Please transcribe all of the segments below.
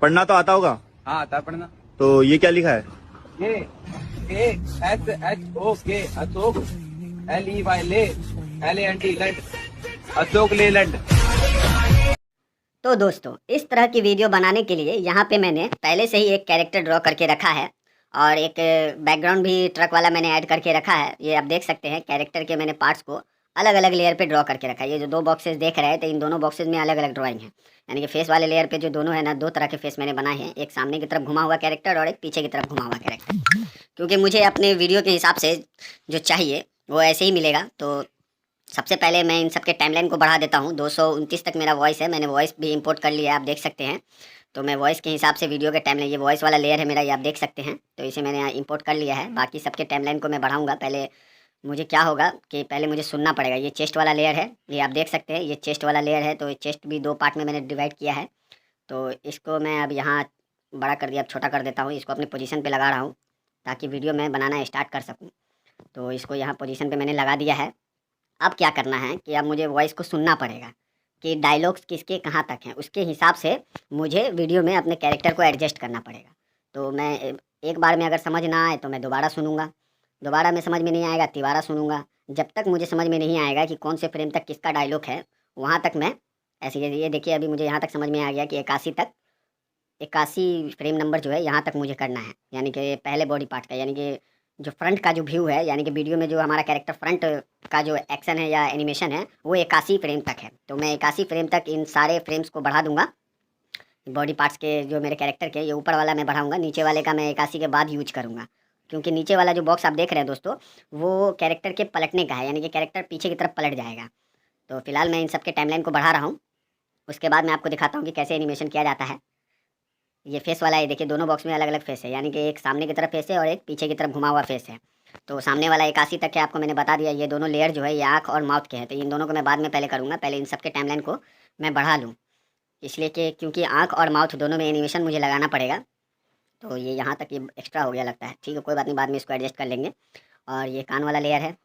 पढ़ना तो आता होगा। हाँ आता है पढ़ना। तो ये क्या लिखा है? ये A H H O K Ashok, L E Y ley, L A N D land, Ashok Leyland. तो दोस्तों इस तरह की वीडियो बनाने के लिए यहाँ पे मैंने पहले से ही एक कैरेक्टर ड्रॉ करके रखा है और एक बैकग्राउंड भी ट्रक वाला मैंने ऐड करके रखा है। ये आप देख सकते हैं कैरेक्टर के मैंने पार्ट्स को अलग अलग लेयर पे ड्रॉ करके रखा है। ये जो दो बॉक्सेस देख रहे हैं तो इन दोनों बॉक्सेस में अलग अलग ड्राइंग है, यानी कि फेस वाले लेयर पे जो दोनों है ना, दो तरह के फेस मैंने बनाए हैं, एक सामने की तरफ घुमा हुआ कैरेक्टर और एक पीछे की तरफ घुमा हुआ कैरेक्टर, क्योंकि मुझे अपने वीडियो के हिसाब से जो चाहिए वो ऐसे ही मिलेगा। तो सबसे पहले मैं इन सब के टाइमलाइन को बढ़ा देता हूँ। 229 तक मेरा वॉइस है, मैंने वॉइस भी इंपोर्ट कर लिया है, आप देख सकते हैं। तो मैं वॉइस के हिसाब से वीडियो के टाइमलाइन, ये वॉइस वाला लेयर है मेरा, ये आप देख सकते हैं, तो इसे मैंने यहाँ इंपोर्ट कर लिया है। बाकी सबके टाइमलाइन को मैं बढ़ाऊँगा। पहले मुझे क्या होगा कि पहले मुझे सुनना पड़ेगा। ये चेस्ट वाला लेयर है, ये आप देख सकते हैं, ये चेस्ट वाला लेयर है। तो ये चेस्ट भी दो पार्ट में मैंने डिवाइड किया है। तो इसको मैं अब यहाँ बड़ा कर दिया, अब छोटा कर देता हूँ। इसको अपनी पोजीशन पे लगा रहा हूँ ताकि वीडियो में बनाना स्टार्ट कर सकूँ। तो इसको यहाँ पोजीशन पे मैंने लगा दिया है। अब क्या करना है कि अब मुझे वॉइस को सुनना पड़ेगा कि डायलॉग्स किसके कहाँ तक हैं, उसके हिसाब से मुझे वीडियो में अपने कैरेक्टर को एडजस्ट करना पड़ेगा। तो मैं एक बार में अगर समझ ना आए तो मैं दोबारा सुनूंगा, दोबारा में समझ में नहीं आएगा तिबारा सुनूंगा, जब तक मुझे समझ में नहीं आएगा कि कौन से फ्रेम तक किसका डायलॉग है, वहाँ तक मैं ऐसे ये देखिए अभी मुझे यहाँ तक समझ में आ गया कि 81 फ्रेम नंबर जो है यहाँ तक मुझे करना है, यानी कि पहले बॉडी पार्ट का, यानी कि जो फ्रंट का जो व्यू है, यानी कि वीडियो में जो हमारा कैरेक्टर फ्रंट का जो एक्शन है या एनिमेशन है वो 81 फ्रेम तक है। तो मैं 81 फ्रेम तक इन सारे फ्रेम्स को बढ़ा दूंगा। बॉडी पार्ट्स के जो मेरे कैरेक्टर के, ये ऊपर वाला मैं बढ़ाऊंगा, नीचे वाले का मैं 81 के बाद यूज करूँगा, क्योंकि नीचे वाला जो बॉक्स आप देख रहे हैं दोस्तों वो कैरेक्टर के पलटने का है, यानी कि कैरेक्टर पीछे की तरफ पलट जाएगा। तो फिलहाल मैं इन सबके टाइमलाइन को बढ़ा रहा हूँ, उसके बाद मैं आपको दिखाता हूँ कि कैसे एनिमेशन किया जाता है। ये फेस वाला है, देखिए दोनों बॉक्स में अलग अलग फेस है, यानी कि एक सामने की तरफ फेस है और एक पीछे की तरफ घुमा हुआ फेस है। तो सामने वाला 81 तक है, आपको मैंने बता दिया। ये दोनों लेयर जो है ये आँख और माउथ के हैं, तो इन दोनों को मैं बाद में पहले करूँगा। पहले इन सबके टाइमलाइन को मैं बढ़ा लूँ, इसलिए कि क्योंकि आँख और माउथ दोनों में एनिमेशन मुझे लगाना पड़ेगा। तो ये यहाँ तक ये एक्स्ट्रा हो गया लगता है, ठीक है कोई बात नहीं, बाद में इसको एडजस्ट कर लेंगे। और ये कान वाला लेयर है।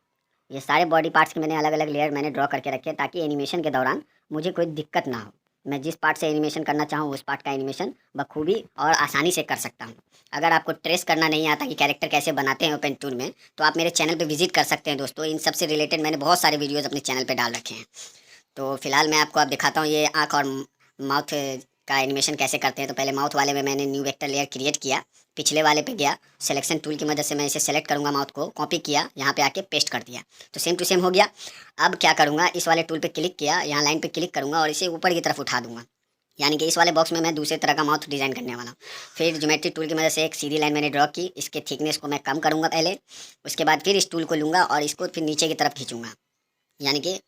ये सारे बॉडी पार्ट्स के मैंने अलग अलग लेयर मैंने ड्रॉ करके रखे हैं ताकि एनिमेशन के दौरान मुझे कोई दिक्कत ना हो। मैं जिस पार्ट से एनिमेशन करना चाहूँ उस पार्ट का एनिमेशन बखूबी और आसानी से कर सकता हूँ। अगर आपको ट्रेस करना नहीं आता कि कैरेक्टर कैसे बनाते हैं ओपन टूल में, तो आप मेरे चैनल पे विजिट कर सकते हैं दोस्तों। इन सबसे रिलेटेड मैंने बहुत सारे वीडियोज़ अपने चैनल पर डाल रखे हैं। तो फिलहाल मैं आपको अब दिखाता हूँ ये आँख और माउथ का एनिमेशन कैसे करते हैं। तो पहले माउथ वाले में मैंने न्यू वेक्टर लेयर क्रिएट किया, पिछले वाले पे गया, सिलेक्शन टूल की मदद से मैं इसे सेलेक्ट करूँगा, माउथ को कॉपी किया, यहाँ पे आके पेस्ट कर दिया, तो सेम टू सेम हो गया। अब क्या करूँगा, इस वाले टूल पे क्लिक किया, यहाँ लाइन पे क्लिक करूँगा और इसे ऊपर की तरफ उठा दूँगा, यानी कि इस वाले बॉक्स में मैं दूसरे तरह का माउथ डिज़ाइन करने वाला हूँ। फिर ज्योमेट्री टूल की मदद से एक सीधी लाइन मैंने ड्रॉ की, इसके थिकनेस को मैं कम करूँगा पहले, उसके बाद फिर इस टूल को लूँगा और इसको फिर नीचे की तरफ खींचूँगा, यानी कि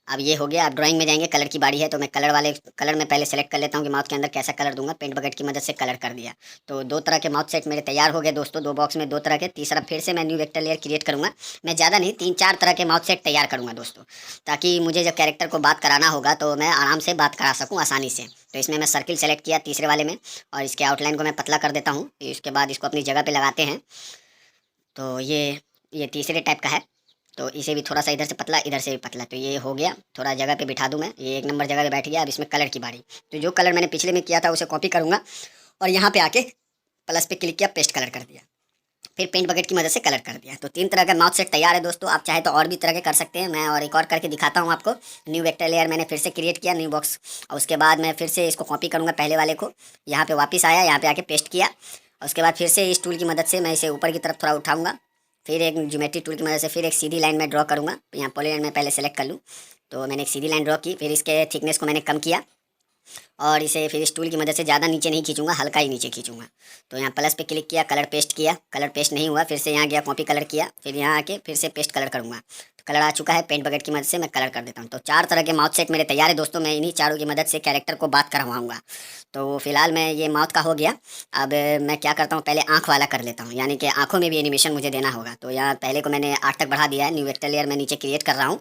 अब ये हो गया। अब ड्राइंग में जाएंगे, कलर की बारी है। तो मैं कलर में पहले सेलेक्ट कर लेता हूँ कि माउथ के अंदर कैसा कलर दूंगा। पेंट बकेट की मदद से कलर कर दिया, तो दो तरह के माउथ सेट मेरे तैयार हो गए दोस्तों, दो बॉक्स में दो तरह के। तीसरा फिर से मैं न्यू वेक्टर लेयर क्रिएट करूँगा, मैं ज़्यादा नहीं 3-4 तरह के माउथ सेट तैयार करूँगा दोस्तों, ताकि मुझे जब कैरेक्टर को बात कराना होगा तो मैं आराम से बात करा सकूँ आसानी से। तो इसमें मैं सर्किल सेलेक्ट किया तीसरे वाले में और इसके आउटलाइन को मैं पतला कर देता हूँ। इसके बाद इसको अपनी जगह पर लगाते हैं। तो ये तीसरे टाइप का है, तो इसे भी थोड़ा सा इधर से पतला इधर से भी पतला, तो ये हो गया। थोड़ा जगह पे बिठा दूँ मैं, ये 1 नंबर जगह पे बैठ गया। अब इसमें कलर की बारी, तो जो कलर मैंने पिछले में किया था उसे कॉपी करूँगा और यहाँ पे आके प्लस पे क्लिक किया, पेस्ट कलर कर दिया, फिर पेंट बकेट की मदद से कलर कर दिया। तो 3 तरह का माउथ सेट तैयार है दोस्तों। आप चाहे तो और भी तरह के कर सकते हैं, मैं और एक और करके दिखाता हूँ आपको। न्यू वेक्टर लेयर मैंने फिर से क्रिएट किया, न्यू बॉक्स, और उसके बाद मैं फिर से इसको कॉपी करूँगा पहले वाले को, यहाँ पर वापस आया, यहाँ पर आके पेस्ट किया, और उसके बाद फिर से इस टूल की मदद से मैं इसे ऊपर की तरफ थोड़ा उठाऊँगा, फिर एक ज्योमेट्री टूल की मदद से फिर एक सीधी लाइन में ड्रॉ करूँगा। यहाँ पॉलीलाइन में पहले सेलेक्ट कर लूँ, तो मैंने एक सीधी लाइन ड्रॉ की, फिर इसके थिकनेस को मैंने कम किया और इसे फिर इस टूल की मदद से ज़्यादा नीचे नहीं खींचूंगा, हल्का ही नीचे खींचूंगा। तो यहाँ प्लस पे क्लिक किया, कलर पेस्ट किया, कलर पेस्ट नहीं हुआ, फिर से यहाँ गया कॉपी कलर किया, फिर यहाँ आके फिर से पेस्ट कलर करूँगा। तो कलर आ चुका है, पेंट बकेट की मदद से मैं कलर कर देता हूँ। तो 4 तरह के माउथ सेट मेरे तैयार है दोस्तों। मैं इन्हीं चारों की मदद से कैरेक्टर को बात करवाऊँगा। तो फिलहाल मैं ये माउथ का हो गया। अब मैं क्या करता हूँ, पहले आँख वाला कर लेता हूँ, यानी कि आँखों में भी एनिमेशन मुझे देना होगा। तो यहाँ पहले को मैंने 8 तक बढ़ा दिया है। न्यू वेक्टर लेयर मैं नीचे क्रिएट कर रहा हूँ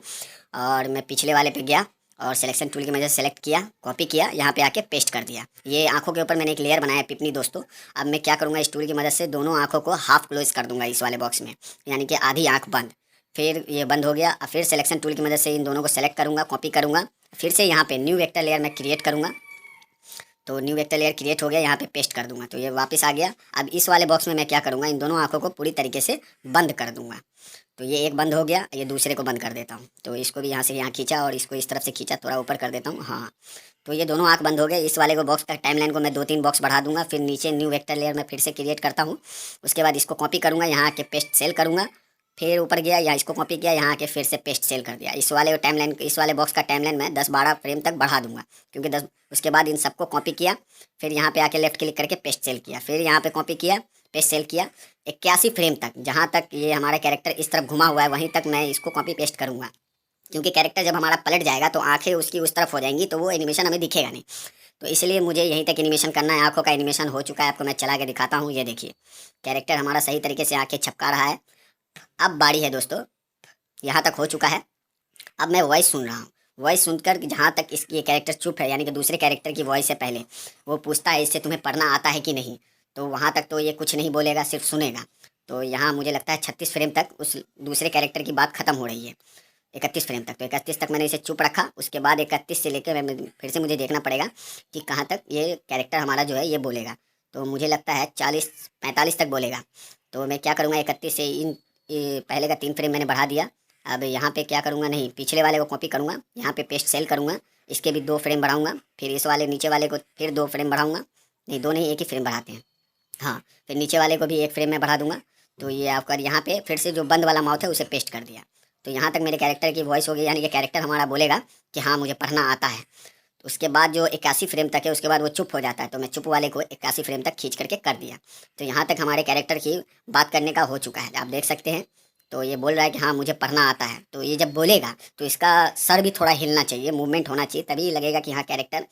और मैं पिछले वाले पे गया और सिलेक्शन टूल की मदद से सेलेक्ट किया, कॉपी किया, यहाँ पे आके पेस्ट कर दिया। ये आंखों के ऊपर मैंने एक लेयर बनाया पिपनी दोस्तों। अब मैं क्या करूँगा, इस टूल की मदद से दोनों आंखों को हाफ क्लोज कर दूंगा इस वाले बॉक्स में, यानी कि आधी आंख बंद। फिर ये बंद हो गया। अब फिर सिलेक्शन टूल की मदद से इन दोनों को सेलेक्ट करूँगा, कॉपी करूँगा, फिर से यहाँ पे न्यू वेक्टर लेयर में क्रिएट करूँगा। तो न्यू वेक्टर लेयर क्रिएट हो गया, यहाँ पे पेस्ट कर दूंगा तो ये वापस आ गया। अब इस वाले बॉक्स में मैं क्या करूँगा, इन दोनों आँखों को पूरी तरीके से बंद कर दूंगा। तो ये एक बंद हो गया, ये दूसरे को बंद कर देता हूँ। तो इसको भी यहाँ से यहाँ खींचा और इसको इस तरफ से खींचा, थोड़ा ऊपर कर देता हूँ। हाँ, तो ये दोनों आँख बंद हो गए। इस वाले को बॉक्स का टाइमलाइन को मैं 2-3 बॉक्स बढ़ा दूंगा। फिर नीचे न्यू वेक्टर लेयर में फिर से क्रिएट करता हूँ। उसके बाद इसको कॉपी करूँगा, यहाँ आके पेस्ट सेल करूँगा। फिर ऊपर गया, यहाँ इसको कॉपी किया, यहाँ आके फिर से पेस्ट सेल कर दिया। इस वाले टाइमलाइन, इस वाले बॉक्स का टाइमलाइन मैं 10-12 फ्रेम तक बढ़ा दूंगा, क्योंकि 10। उसके बाद इन सबको कॉपी किया, फिर यहाँ पे आके लेफ्ट क्लिक करके पेस्ट सेल किया, फिर यहाँ पे कॉपी किया, पेस्ट सेल किया। 81 फ्रेम तक, जहाँ तक ये हमारा कैरेक्टर इस तरफ घुमा हुआ है वहीं तक मैं इसको कॉपी पेस्ट करूँगा, क्योंकि कैरेक्टर जब हमारा पलट जाएगा तो आंखें उसकी उस तरफ हो जाएंगी, तो वो एनिमेशन हमें दिखेगा नहीं। तो इसलिए मुझे यहीं तक एनिमेशन करना है। आंखों का एनिमेशन हो चुका है, आपको मैं चला के दिखाता हूँ। ये देखिए, कैरेक्टर हमारा सही तरीके से आंखें छपका रहा है। अब बारी है दोस्तों, यहाँ तक हो चुका है। अब मैं वॉइस सुन रहा हूँ। वॉइस सुनकर जहाँ तक इसकी कैरेक्टर चुप है, यानी कि दूसरे कैरेक्टर की वॉइस से पहले वो पूछता है इससे तुम्हें पढ़ना आता है कि नहीं, तो वहाँ तक तो ये कुछ नहीं बोलेगा, सिर्फ सुनेगा। तो यहाँ मुझे लगता है 36 फ्रेम तक उस दूसरे कैरेक्टर की बात खत्म हो रही है, 31 फ्रेम तक। तो 31 तक मैंने इसे चुप रखा। उसके बाद 31 से लेकर मैं फिर से मुझे देखना पड़ेगा कि कहाँ तक ये कैरेक्टर हमारा जो है ये बोलेगा। तो मुझे लगता है 40-45 तक बोलेगा। तो मैं क्या करूँगा, 31 से ये पहले का 3 फ्रेम मैंने बढ़ा दिया। अब यहाँ पे क्या करूँगा, नहीं, पिछले वाले को कॉपी करूँगा, यहाँ पे पेस्ट सेल करूँगा, इसके भी 2 फ्रेम बढ़ाऊँगा। फिर इस वाले नीचे वाले को फिर 2 फ्रेम बढ़ाऊँगा, नहीं 2 नहीं, 1 ही फ्रेम बढ़ाते हैं। हाँ, फिर नीचे वाले को भी 1 फ्रेम में बढ़ा दूँगा। तो ये आपका यहाँ पे फिर से जो बंद वाला माउथ है उसे पेस्ट कर दिया। तो यहाँ तक मेरे कैरेक्टर की वॉइस हो गई, यानी कि कैरेक्टर हमारा बोलेगा कि हाँ मुझे पढ़ना आता है। तो उसके बाद जो 81 फ्रेम तक है उसके बाद वो चुप हो जाता है। तो मैं चुप वाले को 81 फ्रेम तक खींच करके कर दिया। तो यहाँ तक हमारे कैरेक्टर की बात करने का हो चुका है, आप देख सकते हैं। तो ये बोल रहा है कि हाँ मुझे पढ़ना आता है। तो ये जब बोलेगा तो इसका सर भी थोड़ा हिलना चाहिए, मूवमेंट होना चाहिए, तभी लगेगा कि हाँ कैरेक्टर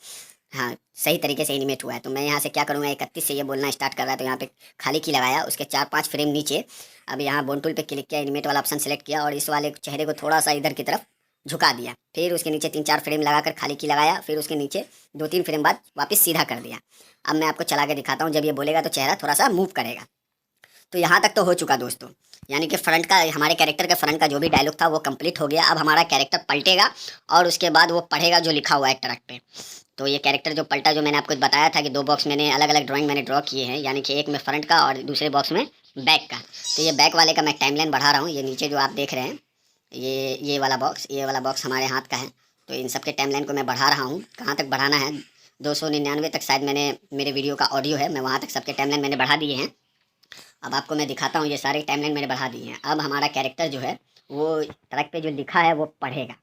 हाँ सही तरीके से एनिमेट हुआ है। तो मैं यहाँ से क्या करूँगा, 31 से ये बोलना स्टार्ट कर रहा है, तो यहाँ पे खाली की लगाया, उसके 4-5 फ्रेम नीचे। अब यहाँ बोन टूल पे क्लिक किया, एनिमेट वाला ऑप्शन सेलेक्ट किया और इस वाले चेहरे को थोड़ा सा इधर की तरफ झुका दिया। फिर उसके नीचे 3-4 फ्रेम लगाकर खाली की लगाया, फिर उसके नीचे 2-3 फ्रेम बाद वापस सीधा कर दिया। अब मैं आपको चला के दिखाता हूँ, जब ये बोलेगा तो चेहरा थोड़ा सा मूव करेगा। तो यहाँ तक तो हो चुका दोस्तों, यानी कि फ्रंट का, हमारे कैरेक्टर का फ्रंट का जो भी डायलॉग था वो कंप्लीट हो गया। अब हमारा कैरेक्टर पलटेगा और उसके बाद वो पढ़ेगा जो लिखा हुआ है ट्रक पे। तो ये कैरेक्टर जो पलटा, जो मैंने आपको बताया था कि 2 बॉक्स मैंने अलग अलग ड्राइंग मैंने ड्रॉ किए हैं, यानी कि एक में फ्रंट का और दूसरे बॉक्स में बैक का। तो ये बैक वाले का मैं टाइमलाइन बढ़ा रहा हूँ। ये नीचे जो आप देख रहे हैं, ये वाला बॉक्स हमारे हाथ का है। तो इन सब के टाइमलाइन को मैं बढ़ा रहा हूँ। कहाँ तक बढ़ाना है, 299 तक शायद मैंने, मेरे वीडियो का ऑडियो है, मैं वहाँ तक सबके टाइमलाइन मैंने बढ़ा दिए हैं। अब आपको मैं दिखाता हूँ, ये सारे टाइमलाइन मैंने बढ़ा दिए हैं। अब हमारा कैरेक्टर जो है वो ट्रक पे जो लिखा है वो पढ़ेगा।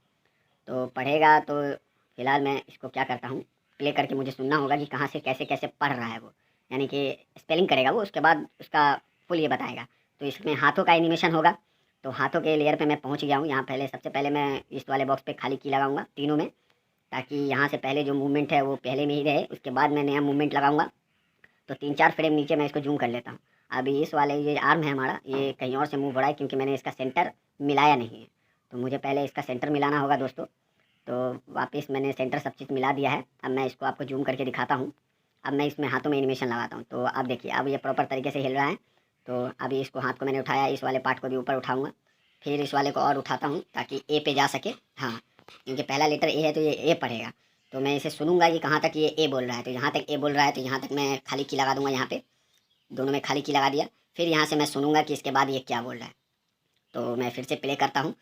तो पढ़ेगा, तो फिलहाल मैं इसको क्या करता हूँ, प्ले करके मुझे सुनना होगा कि कहाँ से कैसे कैसे पढ़ रहा है वो, यानी कि स्पेलिंग करेगा वो, उसके बाद उसका फुल ये बताएगा। तो इसमें हाथों का एनिमेशन होगा। तो हाथों के लेयर पे मैं पहुँच गया हूँ। यहाँ पहले सबसे पहले मैं इस वाले बॉक्स पे खाली की लगाऊंगा तीनों में, ताकि यहाँ से पहले जो मूवमेंट है वो पहले में ही रहे, उसके बाद मैं नया मूवमेंट लगाऊंगा। तो 3-4 फ्रेम नीचे मैं इसको जूम कर लेता हूँ। अभी इस वाले ये आर्म है हमारा, ये कहीं और से मूव हो रहा है क्योंकि मैंने इसका सेंटर मिलाया नहीं है। तो मुझे पहले इसका सेंटर मिलाना होगा दोस्तों। तो वापस मैंने सेंटर सब चीज़ मिला दिया है। अब मैं इसको आपको जूम करके दिखाता हूँ। अब मैं इसमें हाथों में एनिमेशन लगाता हूँ। तो अब देखिए, अब ये प्रॉपर तरीके से हिल रहा है। तो अभी इसको हाथ को मैंने उठाया, इस वाले पार्ट को भी ऊपर उठाऊँगा, फिर इस वाले को और उठाता हूँ ताकि ए पे जा सके। हाँ, क्योंकि पहला लेटर ए है तो ये ए पढ़ेगा। तो मैं इसे सुनूंगा कि कहाँ तक ये ए बोल रहा है। तो यहाँ तक ए बोल रहा है, तो यहाँ तक मैं खाली की लगा दूंगा। यहाँ पे दोनों में खाली की लगा दिया। फिर यहाँ से मैं सुनूंगा कि इसके बाद ये क्या बोल रहा है। तो मैं फिर से प्ले करता हूँ।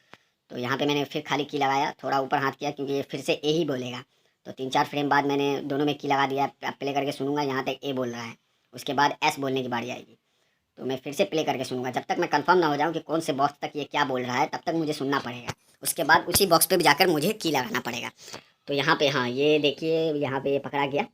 तो यहाँ पे मैंने फिर खाली की लगाया, थोड़ा ऊपर हाथ किया क्योंकि ये फिर से ए ही बोलेगा। तो 3-4 फ्रेम बाद मैंने दोनों में की लगा दिया। अब प्ले करके सुनूंगा, यहाँ तक ए बोल रहा है, उसके बाद एस बोलने की बारी आएगी। तो मैं फिर से प्ले करके सुनूंगा, जब तक मैं कंफर्म ना हो जाऊँ कि कौन से बॉक्स तक ये क्या बोल रहा है तब तक मुझे सुनना पड़ेगा। उसके बाद उसी बॉक्स पे भी जाकर मुझे की लगाना पड़ेगा। तो यहाँ पे हाँ, ये देखिए यहाँ पे ये पकड़ा गया।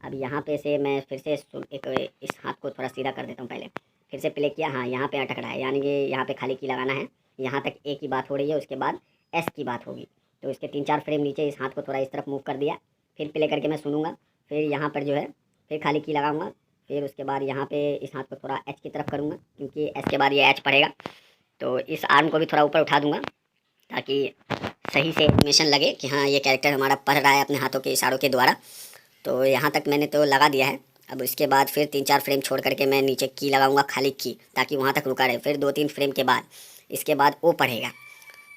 अब यहाँ पे से मैं फिर से एक इस हाथ को थोड़ा सीधा कर देता हूँ पहले, फिर से प्ले किया। हाँ, यहाँ पे अटक रहा है, यानी कि यहाँ पे खाली की लगाना है। यहाँ तक ए की बात हो रही है, उसके बाद एस की बात होगी। तो इसके 3-4 फ्रेम नीचे इस हाथ को थोड़ा इस तरफ मूव कर दिया। फिर प्ले करके मैं सुनूंगा, फिर यहाँ पर जो है फिर खाली की लगाऊंगा। फिर उसके बाद यहाँ पे इस हाथ को थोड़ा एच की तरफ करूँगा क्योंकि एच के बाद ये एच पड़ेगा। तो इस आर्म को भी थोड़ा ऊपर उठा दूँगा ताकि सही से एनिमेशन लगे कि हाँ ये कैरेक्टर हमारा पढ़ रहा है अपने हाथों के इशारों के द्वारा। तो यहाँ तक मैंने तो लगा दिया है। अब इसके बाद फिर 3-4 फ्रेम छोड़ करके मैं नीचे की लगाऊंगा खाली की, ताकि वहाँ तक रुका रहे। फिर 2-3 फ्रेम के बाद इसके बाद ओ पढ़ेगा।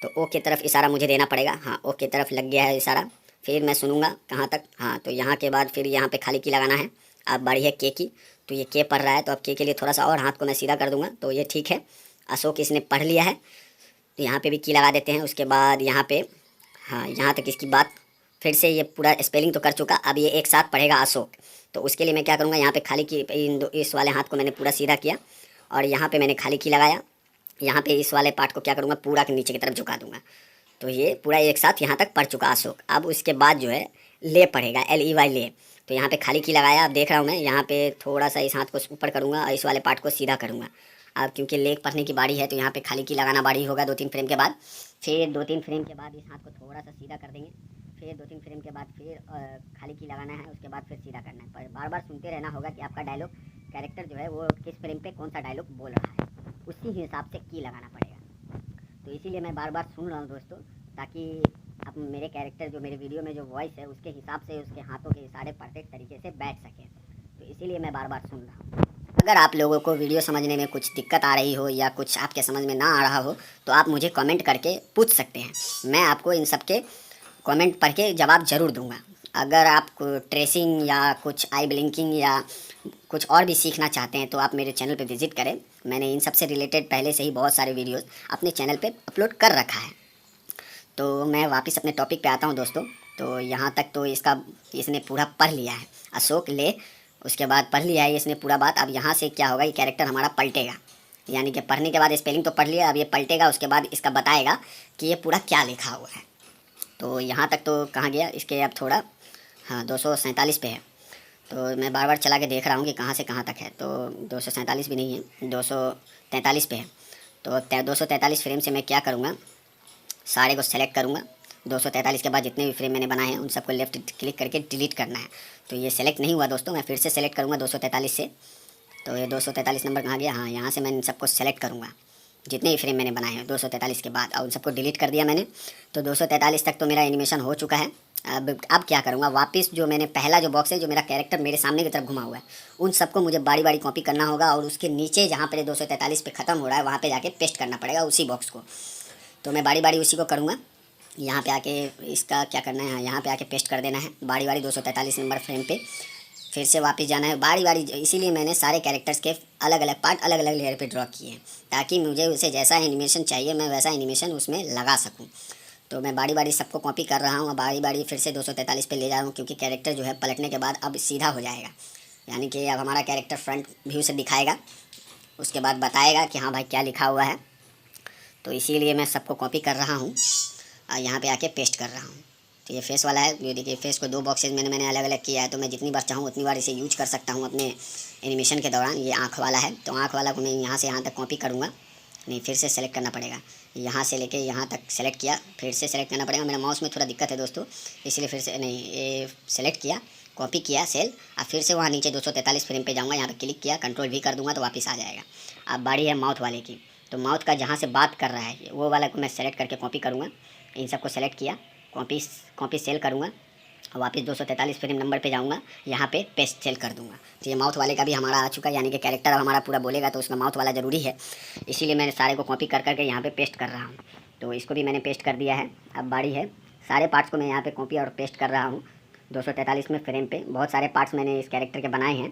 तो ओ की तरफ इशारा मुझे देना पड़ेगा। हाँ, ओ की तरफ लग गया है इशारा। फिर मैं सुनूंगा कहाँ तक। हाँ, तो यहाँ के बाद फिर यहाँ पे खाली की लगाना है। अब बारी है के की, तो ये के पढ़ रहा है, तो अब के लिए थोड़ा सा और हाथ को मैं सीधा कर दूंगा, तो ये ठीक है। अशोक इसने पढ़ लिया है, तो यहाँ पे भी की लगा देते हैं। उसके बाद यहाँ पे, हाँ, यहाँ तक इसकी बात फिर से ये पूरा स्पेलिंग तो कर चुका। अब ये एक साथ पढ़ेगा अशोक, तो उसके लिए मैं क्या करूँगा, यहाँ पे खाली की इस वाले हाथ को मैंने पूरा सीधा किया और यहाँ पे मैंने खाली की लगाया। यहाँ पे इस वाले पार्ट को क्या करूँगा, पूरा के नीचे की तरफ झुका दूंगा, तो ये पूरा एक साथ यहाँ तक पढ़ चुका अशोक। अब उसके बाद जो है ले पढ़ेगा, LEY ले। तो यहाँ पे खाली की लगाया। अब देख रहा हूँ मैं यहाँ पे थोड़ा सा इस हाथ को ऊपर करूँगा और इस वाले पार्ट को सीधा करूँगा। अब क्योंकि लेग पढ़ने की बारी है, तो यहाँ पे खाली की लगाना बारी होगा 2-3 फ्रेम के बाद। फिर 2-3 फ्रेम के बाद इस हाथ को थोड़ा सा सीधा कर देंगे। फिर 2-3 फ्रेम के बाद फिर खाली की लगाना है, उसके बाद फिर सीधा करना है। पर बार बार सुनते रहना होगा कि आपका डायलॉग कैरेक्टर जो है वो किस फ्रेम पे कौन सा डायलॉग बोल रहा है, उसी हिसाब से की लगाना पड़ेगा। तो इसीलिए मैं बार बार सुन रहा हूँ दोस्तों, ताकि अब मेरे कैरेक्टर जो मेरे वीडियो में जो वॉइस है उसके हिसाब से उसके हाथों के इशारे परफेक्ट तरीके से बैठ सके। तो इसीलिए मैं बार बार सुन रहा हूँ। अगर आप लोगों को वीडियो समझने में कुछ दिक्कत आ रही हो या कुछ आपके समझ में ना आ रहा हो, तो आप मुझे कमेंट करके पूछ सकते हैं। मैं आपको इन सब के कमेंट पढ़ के जवाब ज़रूर दूंगा। अगर आप ट्रेसिंग या कुछ आई ब्लिंकिंग या कुछ और भी सीखना चाहते हैं, तो आप मेरे चैनल पे विज़िट करें। मैंने इन सब से रिलेटेड पहले से ही बहुत सारे वीडियोस अपने चैनल पे अपलोड कर रखा है। तो मैं वापस अपने टॉपिक पे आता हूँ दोस्तों। तो यहाँ तक तो इसने पूरा पढ़ लिया है, अशोक ले। उसके बाद पढ़ लिया है इसने पूरा बात। अब यहाँ से क्या होगा, ये कैरेक्टर हमारा पलटेगा, यानी कि पढ़ने के बाद स्पेलिंग तो पढ़ लिया, अब ये पलटेगा। उसके बाद इसका बताएगा कि ये पूरा क्या लिखा हुआ है। तो यहाँ तक तो कहाँ गया इसके, अब थोड़ा, हाँ, 247 पे है। तो मैं बार बार चला के देख रहा हूँ कि कहाँ से कहाँ तक है। तो 247 भी नहीं है, 243 पे है। तो 243 फ्रेम से मैं क्या करूँगा, सारे को सेलेक्ट करूँगा। 243 के बाद जितने भी फ्रेम मैंने बनाए हैं उन सबको लेफ्ट क्लिक करके डिलीट करना है। तो ये सेलेक्ट नहीं हुआ दोस्तों, मैं फिर से सेलेक्ट करूँगा 243 से। तो ये 243 नंबर कहाँ गया, हाँ, यहाँ से मैं इन सबको सेलेक्ट करूँगा, जितने भी फ्रेम मैंने बनाए हैं 243 के बाद, और उन सबको डिलीट कर दिया मैंने। तो 243 तक तो मेरा एनिमेशन हो चुका है। अब क्या करूँगा, वापस जो मैंने पहला जो बॉक्स है, जो मेरा कैरेक्टर मेरे सामने की तरफ घुमा हुआ है, उन सबको मुझे बारी बारी कॉपी करना होगा और उसके नीचे जहाँ पर 243 पे ख़त्म हो रहा है वहाँ पर जाके पेस्ट करना पड़ेगा उसी बॉक्स को। तो मैं बारी बारी उसी को करूँगा। यहाँ पे आके इसका क्या करना है, यहाँ पे आके पेस्ट कर देना है बारी बारी 243 नंबर फ्रेम पे। फिर से वापस जाना है बारी बारी। इसीलिए मैंने सारे कैरेक्टर्स के अलग अलग पार्ट अलग अलग लेयर पे ड्रॉ किए हैं, ताकि मुझे उसे जैसा एनिमेशन चाहिए मैं वैसा एनिमेशन उसमें लगा सकूं। तो मैं बारी बारी सबको कॉपी कर रहा हूँ, बारी बारी फिर से 243 पे ले जा रहा हूँ, क्योंकि कैरेक्टर जो है पलटने के बाद अब सीधा हो जाएगा, यानी कि अब हमारा कैरेक्टर फ्रंट व्यू से दिखाएगा। उसके बाद बताएगा कि हाँ भाई क्या लिखा हुआ है। तो इसीलिए मैं सबको कॉपी कर रहा हूँ और यहाँ पे आके पेस्ट कर रहा हूँ। तो ये फेस वाला है, ये देखिए फेस को 2 बॉक्सेज मैंने अलग अलग किया है। तो मैं जितनी बार चाहूँ उतनी बार इसे यूज कर सकता हूँ अपने एनिमेशन के दौरान। ये आँख वाला है, तो आँख वाला को मैं यहाँ से यहाँ तक कॉपी करूँगा। नहीं, फिर से सेलेक्ट करना पड़ेगा, यहाँ से लेके यहाँ तक सेलेक्ट किया, फिर से सेलेक्ट करना पड़ेगा। मेरा माउस में थोड़ा दिक्कत है दोस्तों, इसलिए फिर से नहीं, ये सेलेक्ट किया, कॉपी किया सेल, और फिर से वहाँ नीचे 243 फ्रेम पे जाऊँगा, यहाँ पे क्लिक किया, कंट्रोल V कर दूँगा तो वापस आ जाएगा। अब बारी है माउथ वाले की। तो माउथ का जहाँ से बात कर रहा है वो वाला को मैं सेलेक्ट करके कॉपी करूँगा। इन सबको सेलेक्ट किया, कॉपी सेल करूँगा और वापस 243 फ्रेम नंबर पे जाऊँगा, यहाँ पे पेस्ट सेल कर दूँगा। तो ये माउथ वाले का भी हमारा आ चुका है, यानी कि कैरेक्टर अब हमारा पूरा बोलेगा तो उसका माउथ वाला ज़रूरी है। इसीलिए मैंने सारे को कॉपी कर करके यहाँ पे पेस्ट कर रहा हूँ। तो इसको भी मैंने पेस्ट कर दिया है। अब बारी है सारे पार्ट्स को मैं यहाँ पे कॉपी और पेस्ट कर रहा हूँ 243 में फ्रेम पे। बहुत सारे पार्ट्स मैंने इस कैरेक्टर के बनाए हैं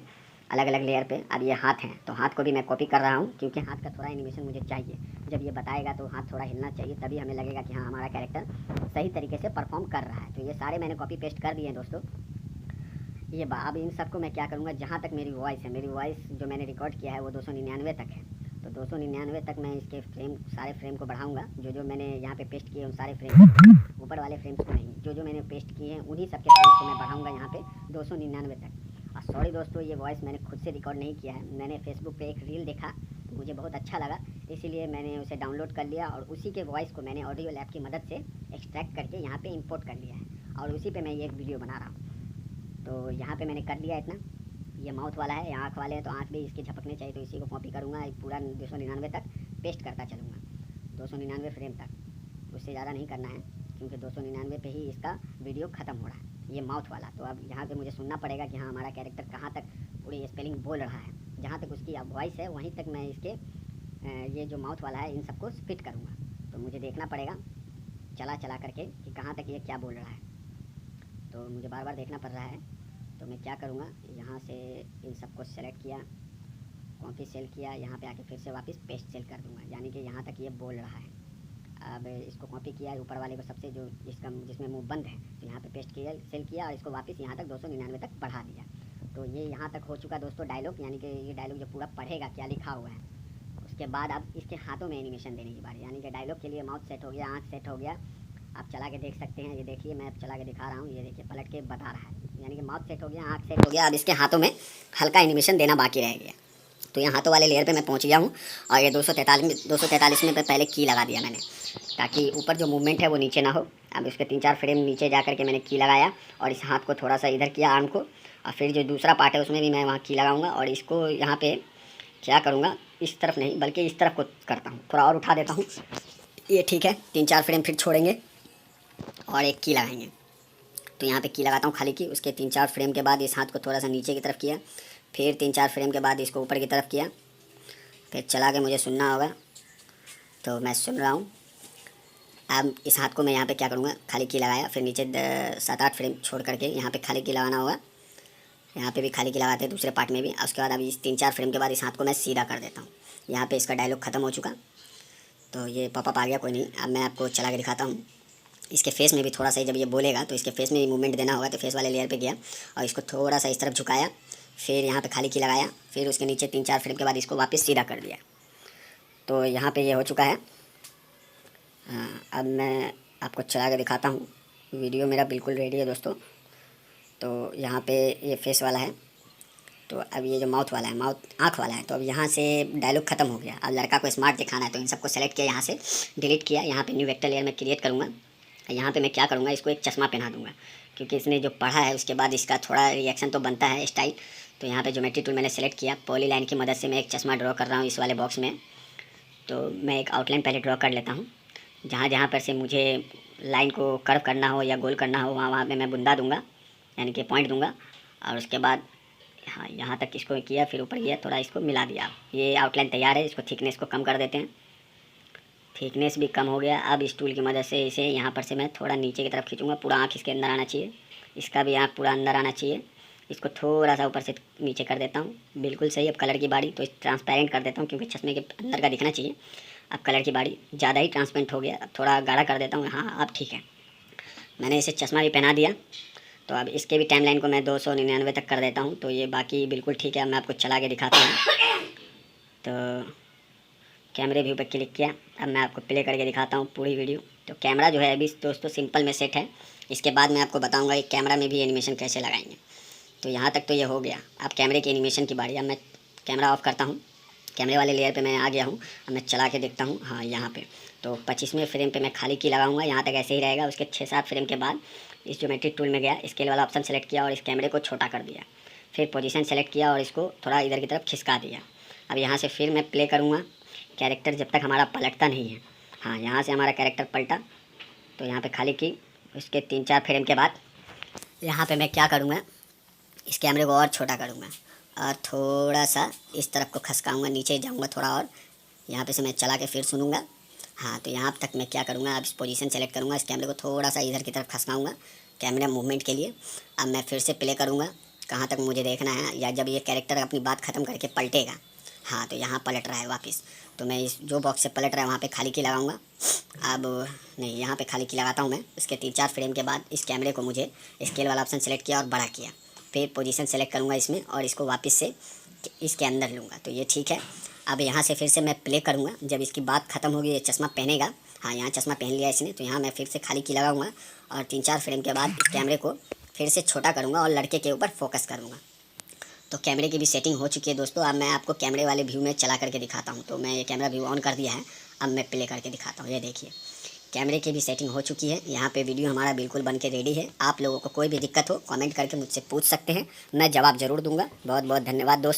अलग अलग लेयर पे। अब ये हाथ हैं, तो हाथ को भी मैं कॉपी कर रहा हूँ, क्योंकि हाथ का थोड़ा एनिमेशन मुझे चाहिए। जब ये बताएगा तो हाथ थोड़ा हिलना चाहिए, तभी हमें लगेगा कि हाँ हमारा कैरेक्टर सही तरीके से परफॉर्म कर रहा है। तो ये सारे मैंने कॉपी पेस्ट कर दिए हैं दोस्तों। ये अब इन सबको मैं क्या करूँगा, जहाँ तक मेरी वॉइस है, मेरी वॉइस जो मैंने रिकॉर्ड किया है वो 299 तक है। तो 299 तक मैं इसके सारे फ्रेम को बढ़ाऊँगा। जो मैंने यहाँ पे पेस्ट किए उन सारे फ्रेम, ऊपर वाले फ्रेम्स को नहीं, जो मैंने पेस्ट किए हैं उन्हीं सबके फ्रेम्स को मैं बढ़ाऊँगा यहाँ पे 299 तक। और सॉरी दोस्तों, ये वॉइस मैंने खुद से रिकॉर्ड नहीं किया है। मैंने फेसबुक पे एक रील देखा, मुझे बहुत अच्छा लगा, इसीलिए मैंने उसे डाउनलोड कर लिया और उसी के वॉइस को मैंने ऑडियो लैब की मदद से एक्सट्रैक्ट करके यहाँ पे इंपोर्ट कर लिया है और उसी पे मैं ये एक वीडियो बना रहा हूँ। तो यहाँ पे मैंने कर लिया इतना। ये माउथ वाला है, आँख वाले हैं, तो आँख भी इसके झपकने चाहिए, तो इसी को कॉपी करूँगा, पूरा 299 तक पेस्ट करता चलूँगा, 299 फ्रेम तक। उससे ज़्यादा नहीं करना है, क्योंकि 299 पे ही इसका वीडियो ख़त्म हो रहा है, ये माउथ वाला। तो अब यहाँ पे मुझे सुनना पड़ेगा कि हाँ हमारा कैरेक्टर कहाँ तक पूरी स्पेलिंग बोल रहा है। जहाँ तक उसकी वॉइस है वहीं तक मैं इसके ये जो माउथ वाला है इन सबको फिट करूँगा। तो मुझे देखना पड़ेगा चला करके कि कहाँ तक ये क्या बोल रहा है। तो मुझे बार बार देखना पड़ रहा है। तो मैं क्या करूँगा, यहाँ से इन सबको सेलेक्ट किया, कॉपी सेल किया, यहाँ पे आके फिर से वापस पेस्ट सेल कर दूँगा, यानी कि यहाँ तक ये बोल रहा है। अब इसको कॉपी किया, ऊपर वाले को सबसे जो जिसमें मुंह बंद है, तो यहाँ पे पेस्ट किया, सेल किया और इसको वापस यहाँ तक 299 तक बढ़ा दिया। तो ये यहाँ तक हो चुका दोस्तों डायलॉग, यानी कि ये डायलॉग जो पूरा पढ़ेगा क्या लिखा हुआ है। उसके बाद अब इसके हाथों में एनिमेशन देने की बारी, यानी कि डायलॉग के लिए माउथ सेट हो गया, आँख सेट हो गया। आप चला के देख सकते हैं, ये देखिए मैं चला के दिखा रहा हूँ, ये देखिए पलट के बता रहा है, यानी कि माउथ सेट हो गया, आँख सेट हो गया। अब इसके हाथों में हल्का एनिमेशन देना बाकी रह गया। तो यहाँ हाथों वाले लेयर पे मैं पहुँच गया हूँ और ये 243 में पहले की लगा दिया मैंने, ताकि ऊपर जो मूवमेंट है वो नीचे ना हो। अब उसके 3-4 फ्रेम नीचे जा करके मैंने की लगाया और इस हाथ को थोड़ा सा इधर किया, आर्म को, और फिर जो दूसरा पार्ट है उसमें भी मैं वहाँ की लगाऊंगा। और इसको यहाँ पे क्या करूँगा, इस तरफ नहीं बल्कि इस तरफ को करता हूँ, थोड़ा और उठा देता हूँ, ये ठीक है। 3-4 फ्रेम फिर छोड़ेंगे और एक की लगाएंगे। तो यहाँ पे की लगाता हूँ खाली की। उसके 3-4 फ्रेम के बाद इस हाथ को थोड़ा सा नीचे की तरफ किया, फिर 3-4 फ्रेम के बाद इसको ऊपर की तरफ किया, फिर चला के मुझे सुनना होगा, तो मैं सुन रहा हूँ। अब इस हाथ को मैं यहाँ पे क्या करूँगा, खाली की लगाया, फिर नीचे 7-8 फ्रेम छोड़ करके यहाँ पे खाली की लगाना होगा। यहाँ पे भी खाली की लगाते हैं दूसरे पार्ट में भी। उसके बाद अब इस 3-4 फ्रेम के बाद इस हाथ को मैं सीधा कर देता हूँ। यहाँ पे इसका डायलॉग ख़त्म हो चुका, तो ये पॉपअप आ गया, कोई नहीं। अब मैं आपको चला के दिखाता हूँ। इसके फेस में भी थोड़ा सा जब ये बोलेगा तो इसके फेस में भी मूवमेंट देना होगा। तो फेस वाले लेयर पे गया और इसको थोड़ा सा इस तरफ झुकाया, फिर यहाँ पे खाली की लगाया, फिर उसके नीचे 3-4 फ्रेम के बाद इसको वापस सीधा कर दिया। तो यहाँ पे ये हो चुका है। अब मैं आपको चला के दिखाता हूँ। वीडियो मेरा बिल्कुल रेडी है दोस्तों। तो यहाँ पे ये फेस वाला है, तो अब ये जो माउथ वाला है, माउथ आँख वाला है। तो अब यहाँ से डायलॉग ख़त्म हो गया। अब लड़का को स्मार्ट दिखाना है, तो इन सबको सेलेक्ट किया, यहाँ से डिलीट किया। यहाँ पे न्यू वेक्टर लेयर में क्रिएट करूँगा। यहाँ पे मैं क्या करूँगा, इसको एक चश्मा पहना दूँगा, क्योंकि इसने जो पढ़ा है उसके बाद इसका थोड़ा रिएक्शन तो बनता है, स्टाइल। तो यहाँ पे ज्योमेट्री टूल मैंने सेलेक्ट किया, पॉली लाइन की मदद से मैं एक चश्मा ड्रॉ कर रहा हूँ इस वाले बॉक्स में। तो मैं एक आउटलाइन पहले ड्रॉ कर लेता हूँ। जहाँ जहाँ पर से मुझे लाइन को कर्व करना हो या गोल करना हो, वहाँ पे मैं बुंदा दूँगा, यानी कि पॉइंट दूँगा। और उसके बाद हाँ, यहाँ तक इसको किया, फिर ऊपर गया, थोड़ा इसको मिला दिया। ये आउटलाइन तैयार है। इसको थिकनेस को कम कर देते हैं, थिकनेस भी कम हो गया। अब इस टूल की मदद से इसे यहाँ पर से मैं थोड़ा नीचे की तरफ खींचूँगा, पूरा आँख इसके अंदर आना चाहिए, इसका भी आँख पूरा अंदर आना चाहिए। इसको थोड़ा सा ऊपर से नीचे कर देता हूँ, बिल्कुल सही। अब कलर की बारी, तो ट्रांसपेरेंट कर देता हूँ क्योंकि चश्मे के अंदर का दिखना चाहिए। अब कलर की बारी, ज़्यादा ही ट्रांसपेरेंट हो गया, अब थोड़ा गाढ़ा कर देता हूँ। हाँ, अब ठीक है, मैंने इसे चश्मा भी पहना दिया। तो अब इसके भी टाइमलाइन को मैं 299 तक कर देता हूँ। तो ये बाकी बिल्कुल ठीक है। अब मैं आपको चला के दिखाता हूँ। तो कैमरे व्यू पर क्लिक किया, अब मैं आपको प्ले करके दिखाता हूँ पूरी वीडियो। तो कैमरा जो है अभी दोस्तों सिंपल में सेट है। इसके बाद मैं आपको बताऊँगा कि कैमरा में भी एनिमेशन कैसे लगाएंगे। तो यहाँ तक तो ये हो गया। अब कैमरे के एनिमेशन की बारी। अब मैं कैमरा ऑफ करता हूँ, कैमरे वाले लेयर पे मैं आ गया हूँ। अब मैं चला के देखता हूँ। हाँ, यहाँ पे तो 25वें फ्रेम पे मैं खाली की लगाऊंगा, यहाँ तक ऐसे ही रहेगा। उसके 6-7 फ्रेम के बाद इस ज्योमेट्रिक टूल में गया, स्केल वाला ऑप्शन सेलेक्ट किया और इस कैमरे को छोटा कर दिया। फिर पोजीशन सेलेक्ट किया और इसको थोड़ा इधर की तरफ खिसका दिया। अब यहाँ से फिर मैं प्ले करूँगा कैरेक्टर जब तक हमारा पलटता नहीं है। हाँ, यहाँ से हमारा कैरेक्टर पलटा, तो यहाँ पे खाली की। उसके 3-4 फ्रेम के बाद यहाँ पे मैं क्या करूँगा, इस कैमरे को और छोटा करूँगा और थोड़ा सा इस तरफ को खसकाऊँगा, नीचे जाऊँगा थोड़ा और। यहाँ पे से मैं चला के फिर सुनूँगा। हाँ, तो यहाँ तक मैं क्या करूँगा, अब इस पोजीशन सेलेक्ट करूँगा, इस कैमरे को थोड़ा सा इधर की तरफ खसकाऊँगा कैमरा मूवमेंट के लिए। अब मैं फिर से प्ले करूँगा, कहाँ तक मुझे देखना है, या जब ये कैरेक्टर अपनी बात ख़त्म करके पलटेगा। हाँ, तो यहाँ पलट रहा है वापस, तो मैं इस जो बॉक्स से पलट रहा है वहाँ पे खाली की लगाऊंगा। अब नहीं, यहाँ पे खाली की लगाता हूँ मैं। इसके 3-4 फ्रेम के बाद इस कैमरे को मुझे स्केल वाला ऑप्शन सेलेक्ट किया और बड़ा किया, फिर पोजीशन सेलेक्ट करूँगा इसमें और इसको वापस से इसके अंदर लूँगा। तो ये ठीक है। अब यहाँ से फिर से मैं प्ले करूँगा, जब इसकी बात ख़त्म होगी, ये चश्मा पहनेगा। हाँ, यहाँ चश्मा पहन लिया इसने, तो यहाँ मैं फिर से खाली की लगाऊँगा और 3-4 फ्रेम के बाद इस कैमरे को फिर से छोटा करूँगा और लड़के के ऊपर फोकस करूँगा। तो कैमरे की भी सेटिंग हो चुकी है दोस्तों। अब मैं आपको कैमरे वाले व्यू में चला करके दिखाता हूँ। तो मैं ये कैमरा व्यू ऑन कर दिया है, अब मैं प्ले करके दिखाता हूँ। ये देखिए, कैमरे की भी सेटिंग हो चुकी है। यहाँ पे वीडियो हमारा बिल्कुल बन के रेडी है। आप लोगों को कोई भी दिक्कत हो कमेंट करके मुझसे पूछ सकते हैं, मैं जवाब ज़रूर दूंगा। बहुत बहुत धन्यवाद दोस्तों।